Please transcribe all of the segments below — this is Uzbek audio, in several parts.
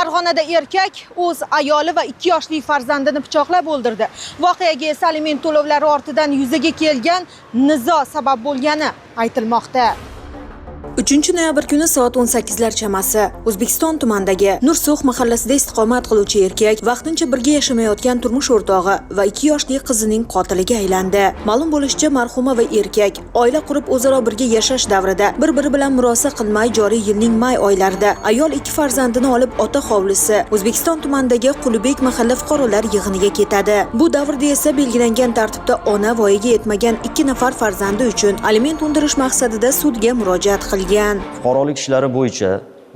Farg'onada erkak o'z ayoli va 2 yoshli farzandini pichoqlab o'ldirdi. Voqeaga esa aliment to'lovlari ortidan yuzaga kelgan nizo sabab bo'lgani aytilmoqda. 3-noyabr kuni soat 18lar chamasi O'zbekiston tumanidagi Nursug' mahallasida istiqomat qiluvchi erkak vaqtincha birga yashamayotgan turmush o'rtog'i va 2 yoshli qizining qotiliga aylandi. Ma'lum bo'lishicha, marhuma va erkak oila qurib o'zaro birga yashash davrida bir-biri bilan murosa qilmay joriy yilning may oylarida ayol 2 farzandini olib ota hovlisi O'zbekiston tumanidagi Qulibek mahalla fuqarolar yig'iniga ketadi. Bu davrda esa belgilangan tartibda ona voyaga yetmagan 2 nafar farzandi uchun aliment undirish maqsadida sudga murojaat qilgan. Fuqarolik ishlari bo'yicha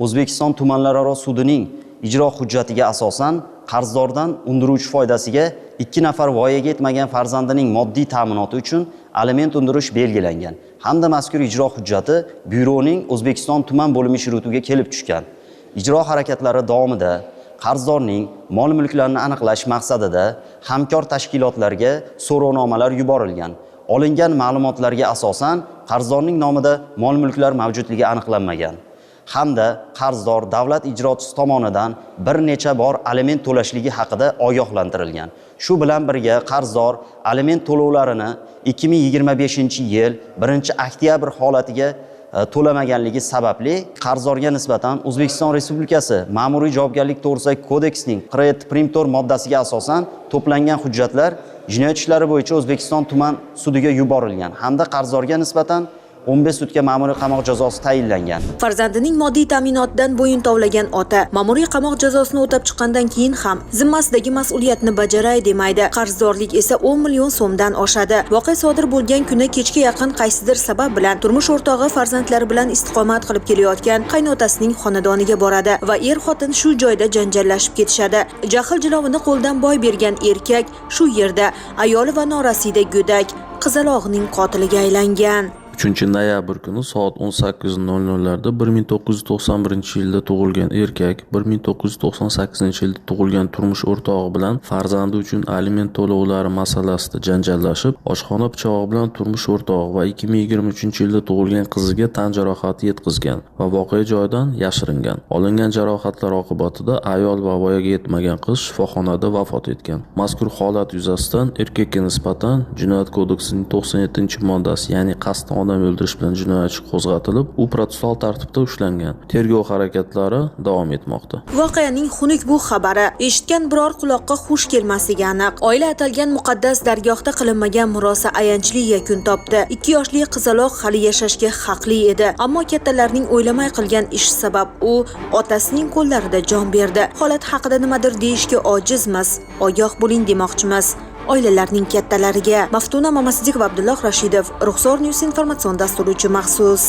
O'zbekiston tumanlararo sudining ijro hujjatiga asosan qarzdordan undiruvchi foydasiga 2 nafar voyaga yetmagan farzandining moddiy ta'minoti uchun aliment undirish belgilangan hamda mazkur ijro hujjati byuroning O'zbekiston tuman bo'limi shurutiga kelib tushgan. Ijro harakatlari davomida qarzdorning mol-mulklarini aniqlash maqsadida hamkor tashkilotlarga so'rovnomalar yuborilgan. Olingan ma'lumotlarga asosan qarzdorning nomida mol-mulklar mavjudligi aniqlanmagan hamda qarzdor davlat ijrochisi tomonidan bir necha bor aliment to'lashligi haqida ogohlantirilgan. Shu bilan birga qarzdor aliment to'lovlarini 2025-yil 1-oktyabr holatiga to'lamaganligi sababli qarzdorga nisbatan O'zbekiston Respublikasi Ma'muriy javobgarlik to'g'risidagi kodeksning 47 moddasiga asosan to'plangan hujjatlar jinoyat ishlari bo'yicha O'zbekiston tuman sudiga yuborilgan hamda qarzdorga nisbatan 15 sutka ma'muriy qamoq jazosi tayinlangan. Farzandining moddiy ta'minotidan bo'yin tovlagan ota ma'muriy qamoq jazosini o'tab chiqqandan keyin ham zimmasidagi mas'uliyatni bajaray demaydi. Qarzdorlik esa 10 million so'mdan oshadi. Voqea sodir bo'lgan kuni kechga yaqin qaysidir sabab bilan turmush o'rtog'i farzandlari bilan istiqomat qilib kelayotgan qaynotasining xonadoniga boradi va er-xotin shu joyda janjallashib ketishadi. Jahl jilovini qo'ldan boy bergan erkak shu yerda ayoli va norasida go'dak qizalog'ining qotiliga aylangan. 3-noyabr kuni soat 18:00 larda 1991-yilda tug'ilgan erkak 1998-yilda tug'ilgan turmush o'rtog'i bilan farzandi uchun aliment to'lovlari masalasida janjallashib, oshxona pichog'i bilan turmush o'rtog'i va 2023-yilda tug'ilgan qiziga tan jarohati yetkazgan va voqea joyidan yashiringan. Olingan jarohatlar oqibatida ayol va voyaga yetmagan qiz shifoxonada vafot etgan. Mazkur holat yuzasidan erkakka nisbatan Jinoyat kodeksining 97-moddasi, ya'ni qasddan odam o'ldirish bilan jinoyat qo'zg'atilib, u protsessual tartibda ushlangan. Tergov harakatlari davom etmoqda. Voqeaning xunuk bu xabari eshitgan biror quloqqa xush kelmasligi aniq. Oila atalgan muqaddas dargohda qilinmagan murosa ayanchli yakun topdi. 2 yoshli qizaloq hali yashashga haqli edi, ammo kattalarning o'ylamay qilgan ish sabab u otasining qo'llarida jon berdi. Holat haqida nimadir deyishga ojizmiz. Ogoh bo'ling demoqchimiz. Oilalarning kattalariga. Maftuna Mamasidek va Abdulloh Rashidov, Ruxsor News informatsion dasturi uchun maxsus.